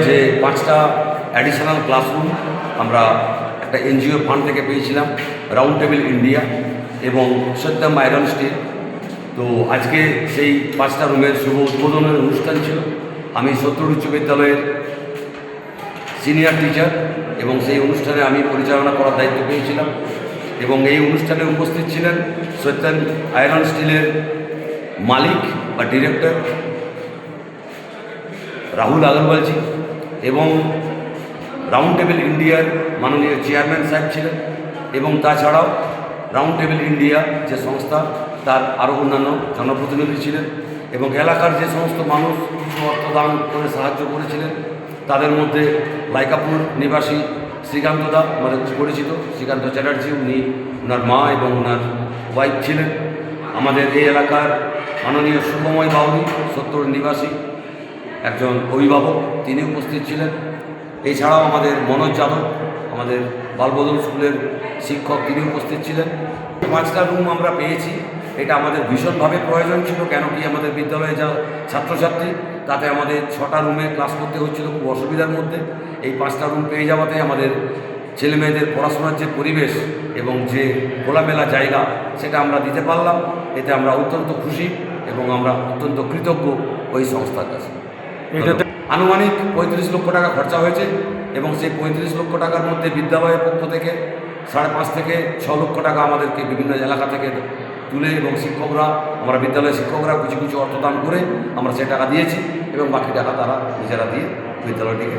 যে 5টা additional classroom আমরা একটা এনজিও ফান্ড থেকে পেয়েছিলাম, রাউন্ড টেবিল ইন্ডিয়া এবং সত্যম আয়রন স্টিল। তো আজকে সেই 5টা রুমের শুভ উদ্বোধনের অনুষ্ঠান ছিল। আমি সত্তর উচ্চ বিদ্যালয়ের সিনিয়র টিচার এবং সেই অনুষ্ঠানে আমি পরিচালনা করার দায়িত্ব পেয়েছিলাম। এবং এই অনুষ্ঠানে উপস্থিত ছিলেন সত্যম আয়রন স্টিলের মালিক বা ডিরেক্টর রাহুল আগরওয়ালজি এবং রাউন্ড টেবিল ইন্ডিয়ার মাননীয় চেয়ারম্যান সাহেব ছিলেন। এবং তাছাড়াও রাউন্ড টেবিল ইন্ডিয়া যে সংস্থা, তার আরও অন্যান্য জনপ্রতিনিধি ছিলেন এবং এলাকার যে সমস্ত মানুষ কিছু অর্থদান করে সাহায্য করেছিলেন, তাদের মধ্যে লাইকাপুর নিবাসী শ্রীকান্ত দা, আমাদের পরিচিত শ্রীকান্ত চ্যাটার্জি, উনি ওনার মা এবং ওনার ওয়াইফ ছিলেন। আমাদের এই এলাকার মাননীয় শুভময় বাউরি, সত্তর নিবাসী একজন অভিভাবক, তিনি উপস্থিত ছিলেন। এছাড়াও আমাদের মনোজ যাদব, আমাদের বালবদল স্কুলের শিক্ষক, তিনি উপস্থিত ছিলেন। 5টা রুম আমরা পেয়েছি, এটা আমাদের ভীষণভাবে প্রয়োজন ছিল। কেন কি আমাদের বিদ্যালয়ে যা ছাত্রছাত্রী, তাতে আমাদের 6টা রুমে ক্লাস করতে হচ্ছিল খুব অসুবিধার মধ্যে। এই 5টা রুম পেয়ে যাওয়াতে আমাদের ছেলেমেয়েদের পড়াশোনার যে পরিবেশ এবং যে খোলামেলা জায়গা, সেটা আমরা দিতে পারলাম। এতে আমরা অত্যন্ত খুশি এবং আমরা অত্যন্ত কৃতজ্ঞ ওই সংস্থার কাছে। এটাতে আনুমানিক 35 লক্ষ টাকা খরচা হয়েছে এবং সেই 35 লক্ষ টাকার মধ্যে বিদ্যালয়ের পক্ষ থেকে 5.5 থেকে 6 লক্ষ টাকা আমাদেরকে বিভিন্ন এলাকা থেকে তুলে এবং শিক্ষকরা, আমরা বিদ্যালয়ের শিক্ষকরা কিছু কিছু অর্থদান করে আমরা সে টাকা দিয়েছি এবং বাকি টাকা তারা নিজেরা দিয়ে বিদ্যালয়টিকে